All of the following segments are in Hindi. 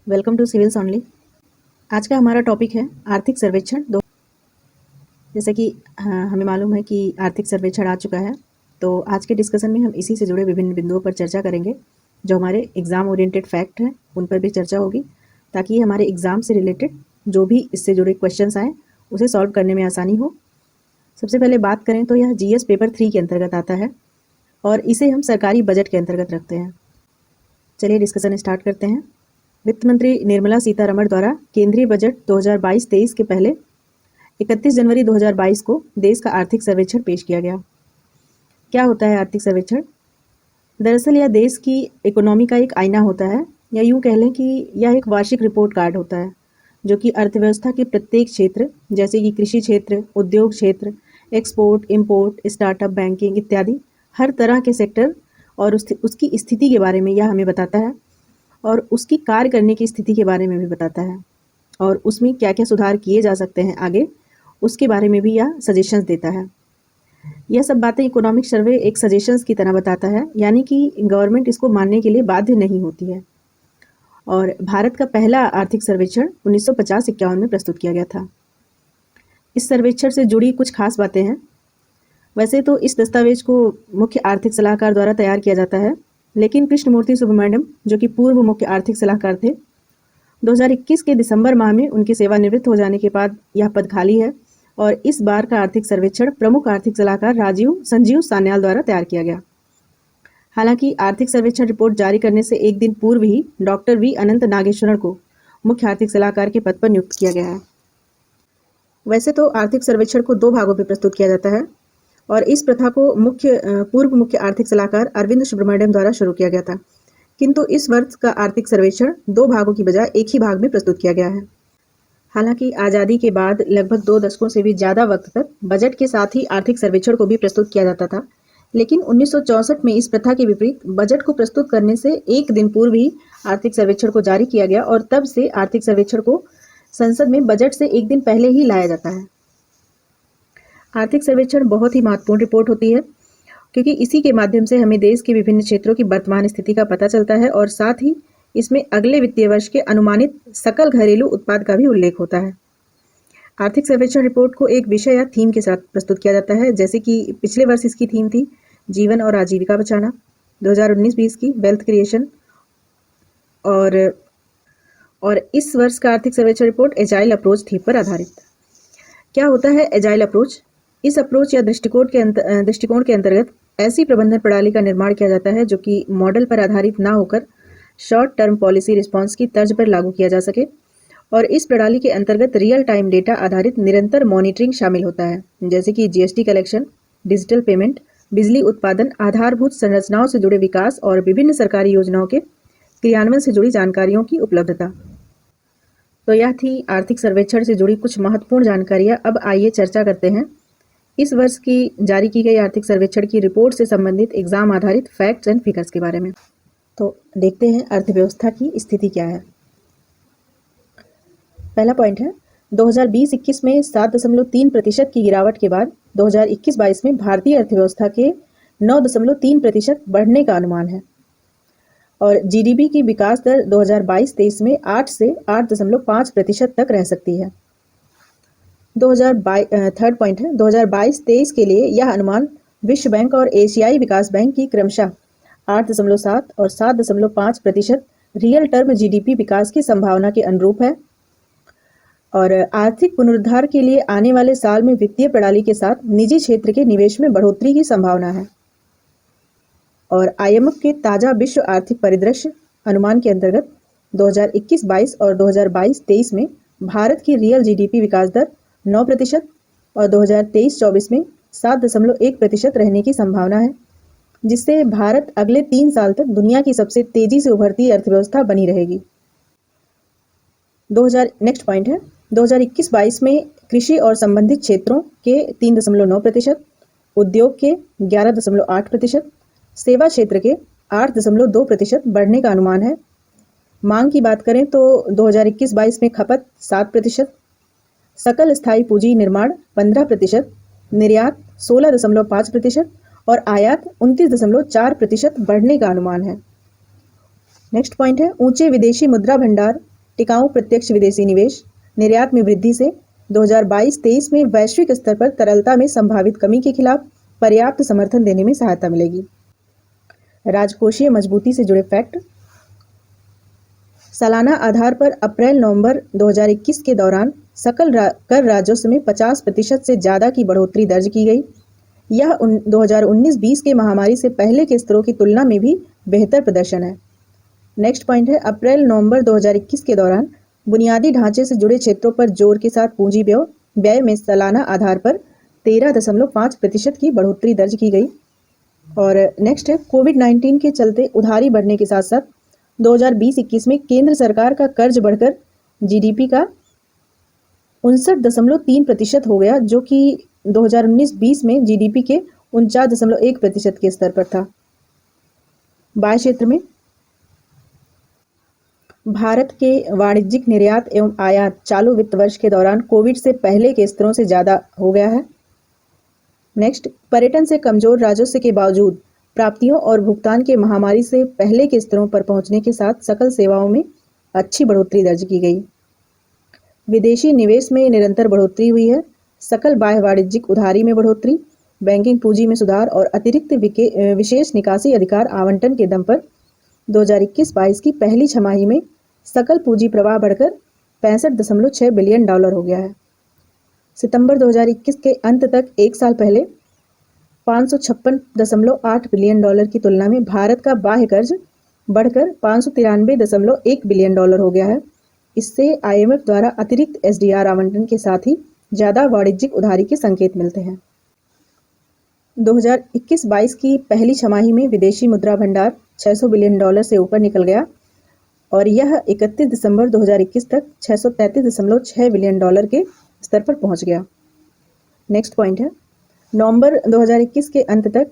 Welcome to civils only. आज का हमारा टॉपिक है आर्थिक सर्वेक्षण दो। जैसे कि हमें मालूम है कि आर्थिक सर्वेक्षण आ चुका है, तो आज के डिस्कशन में हम इसी से जुड़े विभिन्न बिंदुओं पर चर्चा करेंगे। जो हमारे एग्ज़ाम ओरिएंटेड फैक्ट हैं उन पर भी चर्चा होगी, ताकि हमारे एग्ज़ाम से रिलेटेड जो भी इससे जुड़े क्वेश्चंस आएँ उसे सॉल्व करने में आसानी हो। सबसे पहले बात करें तो यह GS पेपर 3 के अंतर्गत आता है और इसे हम सरकारी बजट के अंतर्गत रखते हैं। चलिए डिस्कशन स्टार्ट करते हैं। वित्त मंत्री निर्मला सीतारमण द्वारा केंद्रीय बजट 2022-23 के पहले 31 जनवरी 2022 को देश का आर्थिक सर्वेक्षण पेश किया गया। क्या होता है आर्थिक सर्वेक्षण? दरअसल यह देश की इकोनॉमी का एक आईना होता है, या यूँ कह लें कि यह एक वार्षिक रिपोर्ट कार्ड होता है, जो कि अर्थव्यवस्था के प्रत्येक क्षेत्र जैसे कि कृषि क्षेत्र, उद्योग क्षेत्र, एक्सपोर्ट, इम्पोर्ट, स्टार्टअप, बैंकिंग इत्यादि हर तरह के सेक्टर और उसकी स्थिति के बारे में यह हमें बताता है, और उसकी कार्य करने की स्थिति के बारे में भी बताता है, और उसमें क्या क्या सुधार किए जा सकते हैं आगे, उसके बारे में भी यह सजेशंस देता है। यह सब बातें इकोनॉमिक सर्वे एक सजेशंस की तरह बताता है, यानी कि गवर्नमेंट इसको मानने के लिए बाध्य नहीं होती है। और भारत का पहला आर्थिक सर्वेक्षण 1950-51 में प्रस्तुत किया गया था। इस सर्वेक्षण से जुड़ी कुछ खास बातें हैं। वैसे तो इस दस्तावेज को मुख्य आर्थिक सलाहकार द्वारा तैयार किया जाता है, लेकिन कृष्णमूर्ति सुब्रमण्यम, जो कि पूर्व मुख्य आर्थिक सलाहकार थे, 2021 के दिसंबर माह में उनकी सेवानिवृत्त हो जाने के बाद यह पद खाली है, और इस बार का आर्थिक सर्वेक्षण प्रमुख आर्थिक सलाहकार संजीव सान्याल द्वारा तैयार किया गया। हालांकि आर्थिक सर्वेक्षण रिपोर्ट जारी करने से एक दिन पूर्व ही डॉक्टर वी अनंत नागेश्वरण को मुख्य आर्थिक सलाहकार के पद पर नियुक्त किया गया है। वैसे तो आर्थिक सर्वेक्षण को दो भागों में प्रस्तुत किया जाता है, और इस प्रथा को पूर्व मुख्य आर्थिक सलाहकार अरविंद सुब्रमण्यम द्वारा शुरू किया गया था, किंतु इस वर्ष का आर्थिक सर्वेक्षण दो भागों की बजाय एक ही भाग में प्रस्तुत किया गया है। हालांकि आज़ादी के बाद लगभग 2 दशकों से भी ज़्यादा वक्त तक बजट के साथ ही आर्थिक सर्वेक्षण को भी प्रस्तुत किया जाता था, लेकिन 1964 में इस प्रथा के विपरीत बजट को प्रस्तुत करने से एक दिन पूर्व ही आर्थिक सर्वेक्षण को जारी किया गया, और तब से आर्थिक सर्वेक्षण को संसद में बजट से एक दिन पहले ही लाया जाता है। आर्थिक सर्वेक्षण बहुत ही महत्वपूर्ण रिपोर्ट होती है, क्योंकि इसी के माध्यम से हमें देश के विभिन्न क्षेत्रों की वर्तमान स्थिति का पता चलता है, और साथ ही इसमें अगले वित्तीय वर्ष के अनुमानित सकल घरेलू उत्पाद का भी उल्लेख होता है। आर्थिक सर्वेक्षण रिपोर्ट को एक विषय या थीम के साथ प्रस्तुत किया जाता है, जैसे कि पिछले वर्ष इसकी थीम थी जीवन और आजीविका बचाना, 2019-20 की वेल्थ क्रिएशन, और इस वर्ष का आर्थिक सर्वेक्षण रिपोर्ट एजाइल अप्रोच थीम पर आधारित। क्या होता है एजाइल अप्रोच? इस अप्रोच या दृष्टिकोण के अंतर्गत ऐसी प्रबंधन प्रणाली का निर्माण किया जाता है जो कि मॉडल पर आधारित ना होकर शॉर्ट टर्म पॉलिसी रिस्पांस की तर्ज पर लागू किया जा सके, और इस प्रणाली के अंतर्गत रियल टाइम डेटा आधारित निरंतर मॉनिटरिंग शामिल होता है, जैसे कि GST कलेक्शन, डिजिटल पेमेंट, बिजली उत्पादन, आधारभूत संरचनाओं से जुड़े विकास और विभिन्न सरकारी योजनाओं के क्रियान्वयन से जुड़ी जानकारियों की उपलब्धता। तो यह थी आर्थिक सर्वेक्षण से जुड़ी कुछ महत्वपूर्ण जानकारियां। अब आइए चर्चा करते हैं इस वर्ष की जारी की गई आर्थिक सर्वेक्षण की रिपोर्ट से संबंधित एग्जाम आधारित फैक्ट्स एंड फिगर्स के बारे में। तो देखते हैं अर्थव्यवस्था की स्थिति क्या है। पहला पॉइंट है 2020-21 में 7.3% की गिरावट के बाद 2021-22 में भारतीय अर्थव्यवस्था के 9.3% बढ़ने का अनुमान है, और GDP की विकास दर 2022-23 में 8 से 8.5% तक रह सकती है। थर्ड पॉइंट है 2022-23 के लिए यह अनुमान विश्व बैंक और एशियाई विकास बैंक की क्रमशः 8.7 और 7.5% रियल टर्म GDP विकास की संभावना के अनुरूप है, और आर्थिक पुनरुद्धार के लिए आने वाले साल में वित्तीय प्रणाली के साथ निजी क्षेत्र के निवेश में बढ़ोतरी की संभावना है। और IMF के ताजा विश्व आर्थिक परिदृश्य अनुमान के अंतर्गत 2021-22 और 2022-23 में भारत की रियल GDP विकास दर 9% और 2023-24 में 7.1% रहने की संभावना है, जिससे भारत अगले 3 साल तक दुनिया की सबसे तेजी से उभरती अर्थव्यवस्था बनी रहेगी। नेक्स्ट पॉइंट है 2021-22 में कृषि और संबंधित क्षेत्रों के 3.9%, उद्योग के 11.8%, सेवा क्षेत्र के 8.2% बढ़ने का अनुमान है। मांग की बात करें तो 2021-22 में खपत 7%, सकल स्थायी पूंजी निर्माण 15%, निर्यात 16.5% और आयात 29.4% बढ़ने का अनुमान है। नेक्स्ट पॉइंट है ऊंचे विदेशी मुद्रा भंडार टिकाऊ प्रत्यक्ष विदेशी निवेश, निर्यात में वृद्धि से 2022-23 में वैश्विक स्तर पर तरलता में संभावित कमी के खिलाफ पर्याप्त समर्थन देने में सहायता मिलेगी। राजकोषीय मजबूती से जुड़े फैक्ट। सालाना आधार पर अप्रैल-नवंबर 2021 के दौरान सकल कर राजस्व में 50% से ज़्यादा की बढ़ोतरी दर्ज की गई। यह 2019-20 के महामारी से पहले के स्तरों की तुलना में भी बेहतर प्रदर्शन है। नेक्स्ट पॉइंट है, अप्रैल-नवंबर 2021 के दौरान बुनियादी ढांचे से जुड़े क्षेत्रों पर जोर के साथ पूंजी व्यय में सालाना आधार पर 13.5% की बढ़ोतरी दर्ज की गई। और नेक्स्ट है, कोविड-19 के चलते उधारी बढ़ने के साथ साथ 2020-21 में केंद्र सरकार का कर्ज बढ़कर जीडीपी का 59.3% हो गया, जो कि 2019-20 में जीडीपी के 49.1% के स्तर पर था। बाह्य क्षेत्र में भारत के वाणिज्यिक निर्यात एवं आयात चालू वित्त वर्ष के दौरान कोविड से पहले के स्तरों से ज़्यादा हो गया है। नेक्स्ट, पर्यटन से कमजोर राजस्व के बावजूद प्राप्तियों और भुगतान के महामारी से पहले के स्तरों पर पहुंचने के साथ सकल सेवाओं में अच्छी बढ़ोतरी दर्ज की गई। विदेशी निवेश में निरंतर बढ़ोतरी हुई है। सकल बाह्य वाणिज्यिक उधारी में बढ़ोतरी, बैंकिंग पूंजी में सुधार और अतिरिक्त विशेष निकासी अधिकार आवंटन के दम पर 2021-22 की पहली छमाही में सकल पूंजी प्रवाह बढ़कर $65.6 बिलियन हो गया है। सितंबर 2021 के अंत तक एक साल पहले $556.8 बिलियन की तुलना में भारत का बाह्य कर्ज बढ़कर $593.1 बिलियन हो गया है। इससे IMF द्वारा अतिरिक्त SDR आवंटन के साथ ही ज़्यादा वाणिज्यिक उधारी के संकेत मिलते हैं। 2021-22 की पहली छमाही में विदेशी मुद्रा भंडार $600 बिलियन से ऊपर निकल गया और यह 31 दिसंबर 2021 तक $633.6 बिलियन के स्तर पर पहुंच गया। नेक्स्ट पॉइंट है, नवंबर 2021 के अंत तक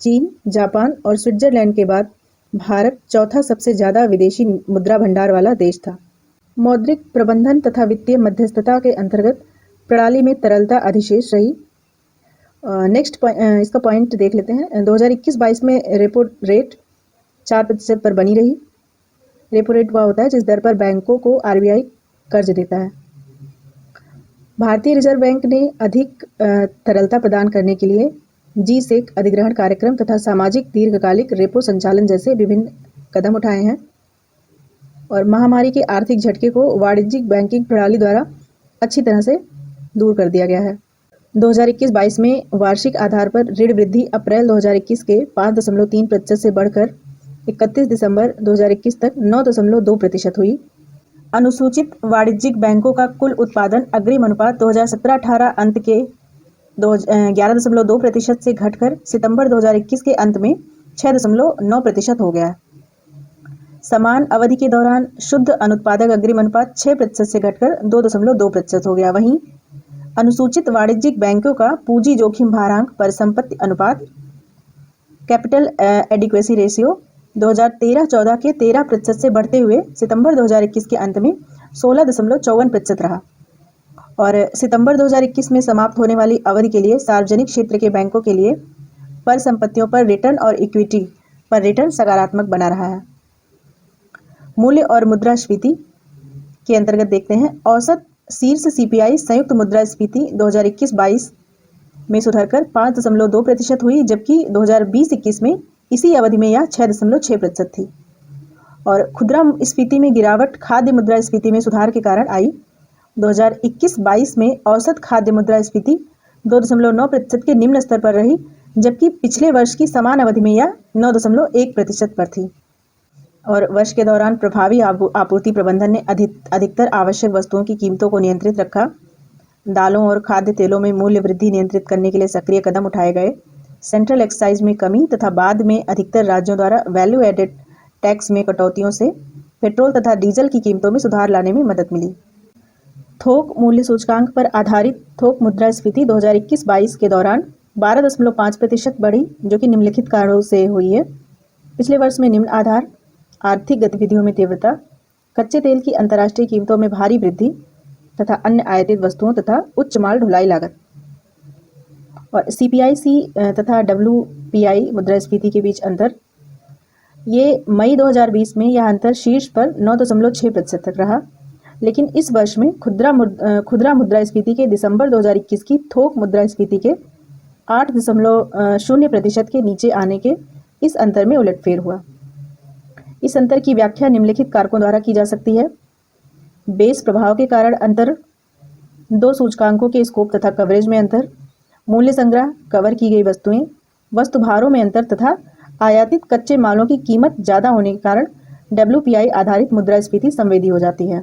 चीन, जापान और स्विट्जरलैंड के बाद भारत चौथा सबसे ज़्यादा विदेशी मुद्रा भंडार वाला देश था। मौद्रिक प्रबंधन तथा वित्तीय मध्यस्थता के अंतर्गत प्रणाली में तरलता अधिशेष रही। नेक्स्ट इसका पॉइंट देख लेते हैं। 2021-22 में रेपो रेट 4% पर बनी रही। रेपो रेट वह होता है जिस दर पर बैंकों को RBI कर्ज देता है। भारतीय रिजर्व बैंक ने अधिक तरलता प्रदान करने के लिए G-SEC अधिग्रहण कार्यक्रम तथा सामाजिक दीर्घकालिक रेपो संचालन जैसे विभिन्न कदम उठाए हैं और महामारी के आर्थिक झटके को वाणिज्यिक बैंकिंग प्रणाली द्वारा अच्छी तरह से दूर कर दिया गया है। 2021-22 में वार्षिक आधार पर ऋण वृद्धि अप्रैल 2021 के 5.3% से बढ़कर 31 दिसंबर 2021 तक 9.2% हुई। अनुसूचित वाणिज्यिक बैंकों का कुल उत्पादन अग्रिम अनुपात 2017-18 अंत के 11.2% से घटकर सितंबर 2021 के अंत में 6.9% हो गया। समान अवधि के दौरान शुद्ध अनुत्पादक अग्रिम अनुपात 6% से घटकर 2.2% हो गया। वहीं अनुसूचित वाणिज्यिक बैंकों का पूंजी जोखिम भारांक पर संपत्ति अनुपात कैपिटल एडिक्वेसी रेशियो 2013-14 के 13% से बढ़ते हुए सितंबर 2021 के अंत में 16.54% रहा और सितंबर 2021 में समाप्त होने वाली अवधि के लिए सार्वजनिक क्षेत्र के बैंकों के लिए परिसंपत्तियों पर रिटर्न और इक्विटी पर रिटर्न सकारात्मक बना रहा है। मूल्य और मुद्रास्फीति के अंतर्गत देखते हैं। औसत शीर्ष CPI संयुक्त मुद्रास्फीति 2021-22 में सुधरकर 5.2% हुई, जबकि 2020-21 में इसी अवधि में यह 6.6% थी और खुदरा स्फीति में गिरावट खाद्य मुद्रास्फीति में सुधार के कारण आई। 2021-22 में औसत खाद्य मुद्रास्फीति 2.9% के निम्न स्तर पर रही, जबकि पिछले वर्ष की समान अवधि में यह 9.1% पर थी और वर्ष के दौरान प्रभावी आपूर्ति प्रबंधन ने अधिकतर आवश्यक वस्तुओं की कीमतों को नियंत्रित रखा। दालों और खाद्य तेलों में मूल्य वृद्धि नियंत्रित करने के लिए सक्रिय कदम उठाए गए। सेंट्रल एक्साइज में कमी तथा बाद में अधिकतर राज्यों द्वारा वैल्यू एडेड टैक्स में कटौतियों से पेट्रोल तथा डीजल की कीमतों में सुधार लाने में मदद मिली। थोक मूल्य सूचकांक पर आधारित थोक मुद्रास्फीति 2021-22 के दौरान 12.5% बढ़ी, जो कि निम्नलिखित कारणों से हुई है। पिछले वर्ष में निम्न आधार, आर्थिक गतिविधियों में तीव्रता, कच्चे तेल की अंतर्राष्ट्रीय कीमतों में भारी वृद्धि तथा अन्य आयातित वस्तुओं तथा उच्च माल ढुलाई लागत। और CPIC तथा WPI मुद्रास्फीति के बीच अंतर, ये मई 2020 में यह अंतर शीर्ष पर 9.6% तक रहा लेकिन इस वर्ष में खुदरा मुद्रास्फीति के दिसंबर 2021 की थोक मुद्रास्फीति के 8.0% के नीचे आने के इस अंतर में उलटफेर हुआ। इस अंतर की व्याख्या निम्नलिखित कारकों द्वारा की जा सकती है। बेस प्रभाव के कारण अंतर, दो सूचकांकों के स्कोप तथा कवरेज में अंतर, मूल्य संग्रह, कवर की गई वस्तुएं, वस्तु भारों में अंतर तथा आयातित कच्चे मालों की कीमत ज्यादा होने के कारण WPI आधारित मुद्रास्फीति संवेदी हो जाती है।